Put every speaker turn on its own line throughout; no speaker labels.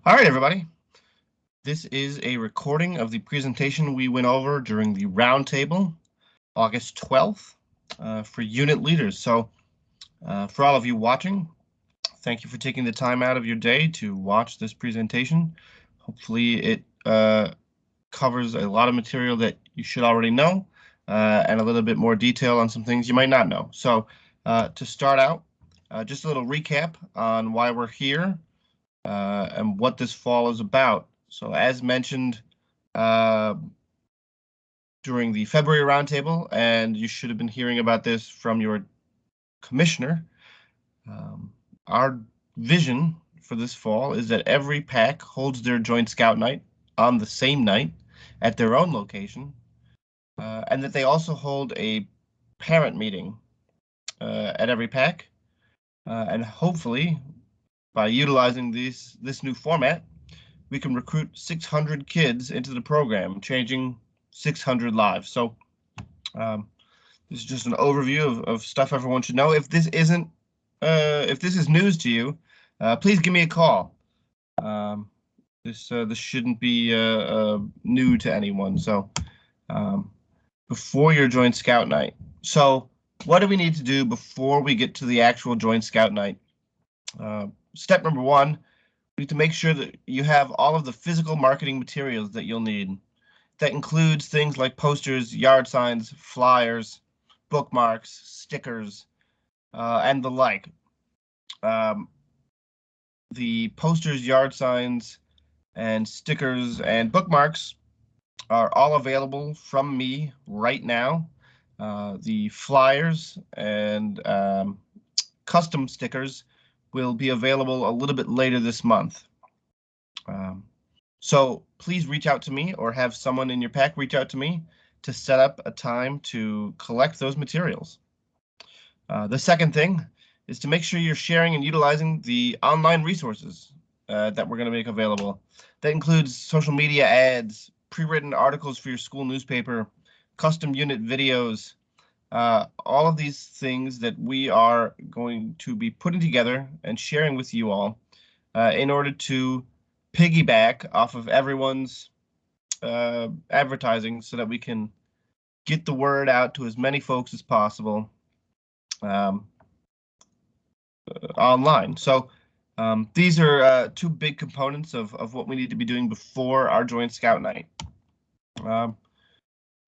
All right, everybody. This is a recording of the presentation we went over during the roundtable, August 12th, for unit leaders. So for all of you watching, thank you for taking the time out of your day to watch this presentation. Hopefully it covers a lot of material that you should already know and a little bit more detail on some things you might not know. So to start out, just a little recap on why we're here and what this fall is about. So as mentioned uh, during the February roundtable, and you should have been hearing about this from your commissioner, our vision for this fall is that every pack holds their joint scout night on the same night at their own location, and that they also hold a parent meeting at every pack, and hopefully by utilizing this new format, we can recruit 600 kids into the program, changing 600 lives. So this is just an overview of stuff everyone should know. If this is news to you, please give me a call. This shouldn't be new to anyone. So before your Joint Scout night. So what do we need to do before we get to the actual Joint Scout night? Step number one, we need to make sure that you have all of the physical marketing materials that you'll need. That includes things like posters, yard signs, flyers, bookmarks, stickers, and the like. The posters, yard signs, and stickers and bookmarks are all available from me right now. The flyers and custom stickers will be available a little bit later this month. So please reach out to me or have someone in your pack reach out to me to set up a time to collect those materials. The second thing is to make sure you're sharing and utilizing the online resources that we're going to make available. That includes social media ads, pre-written articles for your school newspaper, custom unit videos, all of these things that we are going to be putting together and sharing with you all in order to piggyback off of everyone's advertising so that we can get the word out to as many folks as possible online. So these are two big components of what we need to be doing before our Joint Scout night.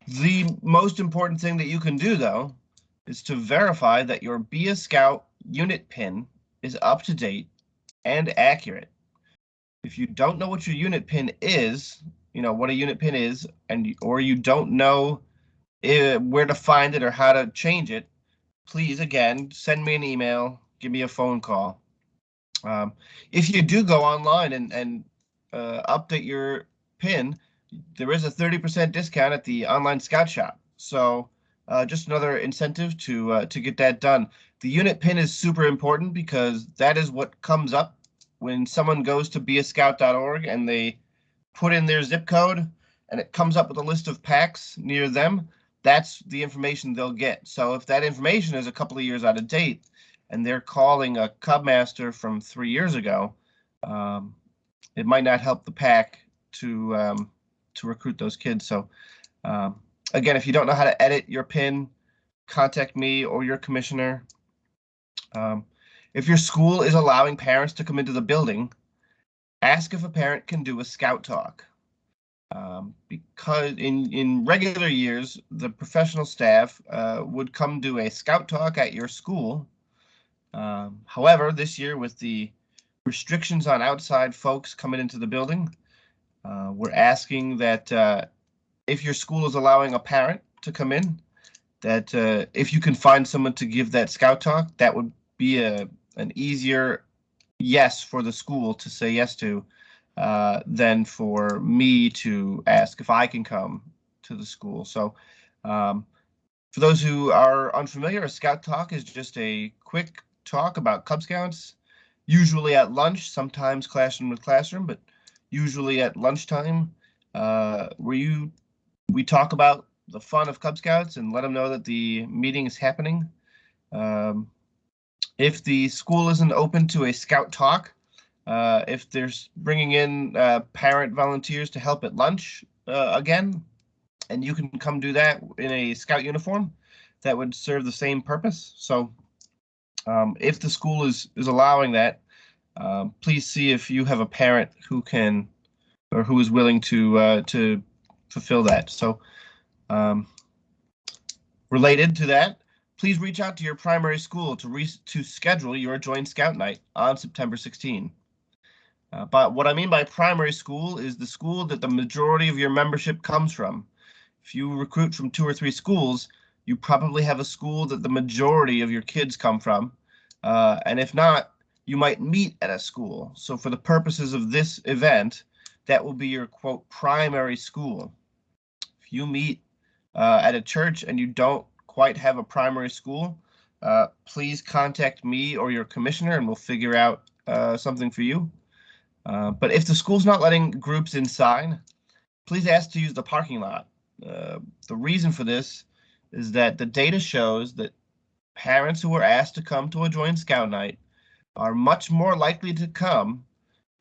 The most important thing that you can do, though, is to verify that your Be a Scout unit pin is up to date and accurate. If you don't know what your unit pin is, what a unit pin is, or you don't know where to find it or how to change it, please, again, send me an email, give me a phone call. If you do go online and update your pin, there is a 30% discount at the online Scout Shop. So just another incentive to get that done. The unit pin is super important because that is what comes up when someone goes to beascout.org and they put in their zip code and it comes up with a list of packs near them. That's the information they'll get. So if that information is a couple of years out of date and they're calling a Cub Master from 3 years ago, it might not help the pack to recruit those kids. So again, if you don't know how to edit your pin, contact me or your commissioner. If your school is allowing parents to come into the building, ask if a parent can do a Scout Talk. Because in regular years, the professional staff would come do a Scout Talk at your school. However, this year with the restrictions on outside folks coming into the building, we're asking that if your school is allowing a parent to come in, that if you can find someone to give that Scout Talk, that would be an easier yes for the school to say yes to than for me to ask if I can come to the school. So for those who are unfamiliar, a Scout Talk is just a quick talk about Cub Scouts, usually at lunch, sometimes classroom with classroom, but usually at lunchtime, where we talk about the fun of Cub Scouts and let them know that the meeting is happening. If the school isn't open to a Scout Talk, If there's bringing in parent volunteers to help at lunch again, and you can come do that in a Scout uniform, that would serve the same purpose. So if the school is allowing that, please see if you have a parent who can or who is willing to fulfill that. So related to that, please reach out to your primary school to schedule your Joint Scout Night on September 16. But what I mean by primary school is the school that the majority of your membership comes from. If you recruit from 2 or 3 schools, you probably have a school that the majority of your kids come from. And if not, you might meet at a school. So for the purposes of this event, that will be your quote primary school. If you meet at a church and you don't quite have a primary school, please contact me or your commissioner and we'll figure out something for you. But if the school's not letting groups inside, please ask to use the parking lot. The reason for this is that the data shows that parents who are asked to come to a Joint Scout Night are much more likely to come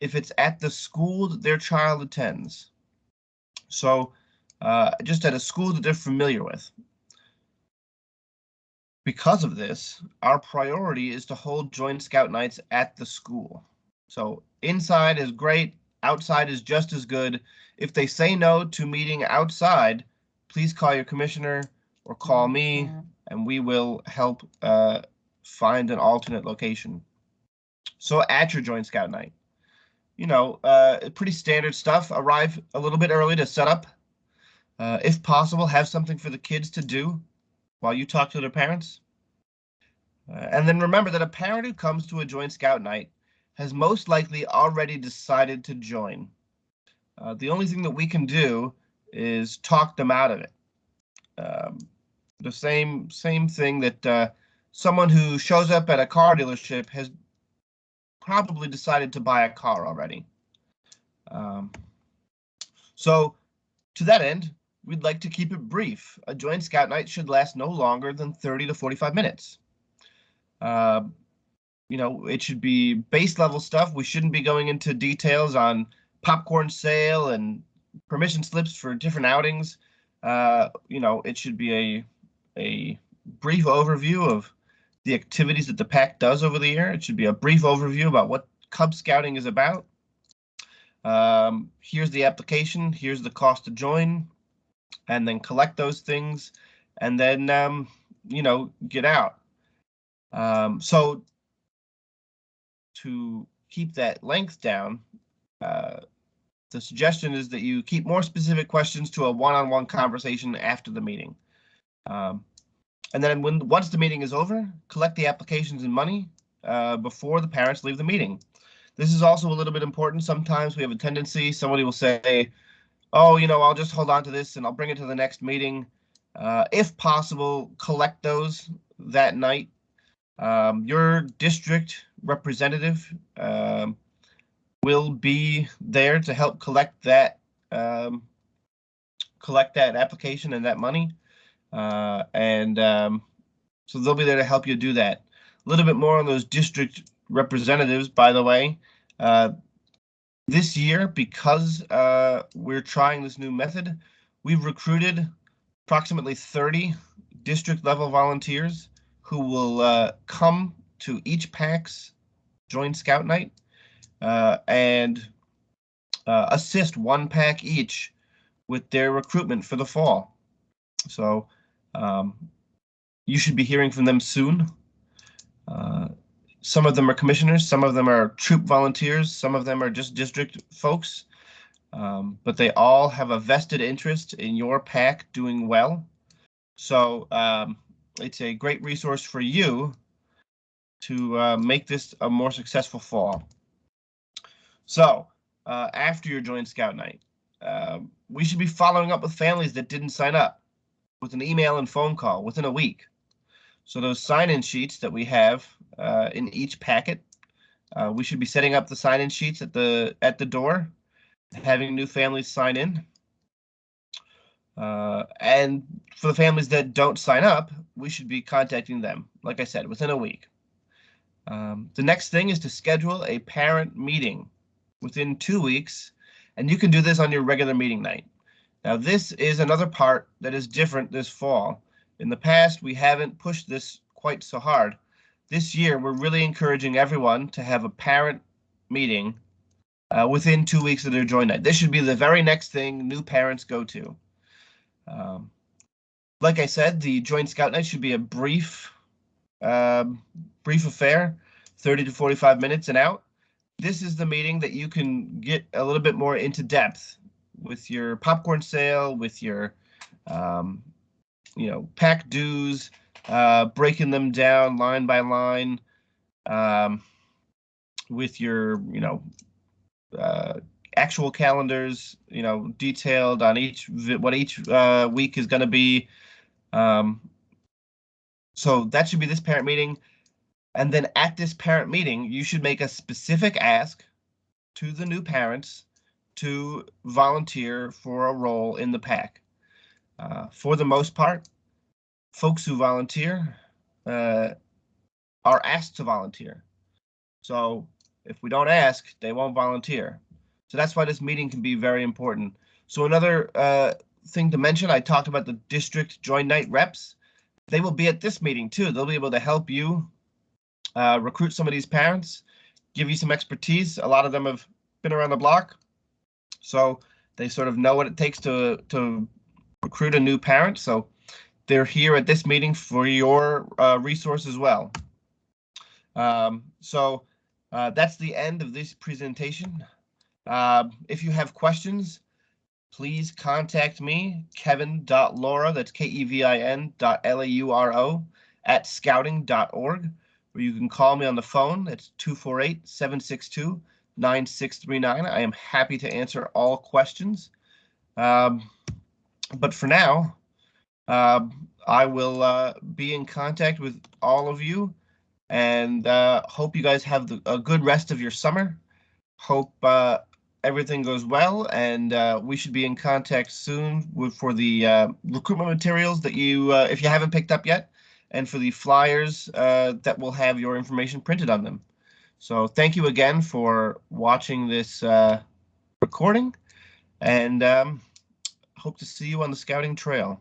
if it's at the school that their child attends. So just at a school that they're familiar with. Because of this, our priority is to hold Joint Scout Nights at the school. So inside is great, outside is just as good. If they say no to meeting outside, please call your commissioner or call me, and we will help find an alternate location. So at your Joint Scout Night, you know, pretty standard stuff. Arrive a little bit early to set up. If possible, have something for the kids to do while you talk to their parents. And then remember that a parent who comes to a Joint Scout Night has most likely already decided to join. The only thing that we can do is talk them out of it. The same thing that someone who shows up at a car dealership has probably decided to buy a car already. So to that end, we'd like to keep it brief. A Joint Scout Night should last no longer than 30 to 45 minutes. You know, it should be base level stuff. We shouldn't be going into details on popcorn sale and permission slips for different outings. You know, it should be a brief overview of the activities that the PAC does over the year. It should be a brief overview about what Cub Scouting is about. Here's the application, here's the cost to join, and then collect those things, and then, you know, get out. So to keep that length down, the suggestion is that you keep more specific questions to a one-on-one conversation after the meeting. And then once the meeting is over, collect the applications and money before the parents leave the meeting. This is also a little bit important. Sometimes we have a tendency, somebody will say, oh, you know, I'll just hold on to this and I'll bring it to the next meeting. If possible, collect those that night. Your district representative will be there to help collect that application and that money. So they'll be there to help you do that. A little bit more on those district representatives, by the way. This year, because we're trying this new method, we've recruited approximately 30 district level volunteers who will come to each PAC's Joint Scout Night and assist one PAC each with their recruitment for the fall. So you should be hearing from them soon. Some of them are commissioners, some of them are troop volunteers, some of them are just district folks, but they all have a vested interest in your PAC doing well. So it's a great resource for you to make this a more successful fall. So after your Joint Scout Night, we should be following up with families that didn't sign up with an email and phone call within a week. So those sign-in sheets that we have in each packet, we should be setting up the sign-in sheets at the door, having new families sign in. And for the families that don't sign up, we should be contacting them, like I said, within a week. The next thing is to schedule a parent meeting within 2 weeks, and you can do this on your regular meeting night. Now, this is another part that is different this fall. In the past, we haven't pushed this quite so hard. This year, we're really encouraging everyone to have a parent meeting within 2 weeks of their join night. This should be the very next thing new parents go to. Like I said, the joint scout night should be a brief affair, 30 to 45 minutes and out. This is the meeting that you can get a little bit more into depth with your popcorn sale, with your, pack dues, breaking them down line by line, with your, actual calendars, detailed on what each week is going to be. So that should be this parent meeting. And then at this parent meeting, you should make a specific ask to the new parents to volunteer for a role in the pack. For the most part, folks who volunteer are asked to volunteer. So if we don't ask, they won't volunteer. So that's why this meeting can be very important. So another thing to mention, I talked about the district joint night reps. They will be at this meeting too. They'll be able to help you recruit some of these parents, give you some expertise. A lot of them have been around the block, so they sort of know what it takes to recruit a new parent. So they're here at this meeting for your resource as well. So that's the end of this presentation. If you have questions, please contact me, kevin.lauro, that's KEVIN.LAURO @scouting.org, or you can call me on the phone. That's 248-762-9639. I am happy to answer all questions. But for now, I will be in contact with all of you, and hope you guys have a good rest of your summer. Hope everything goes well, and we should be in contact soon for the recruitment materials that you, if you haven't picked up yet, and for the flyers that will have your information printed on them. So thank you again for watching this recording, and hope to see you on the scouting trail.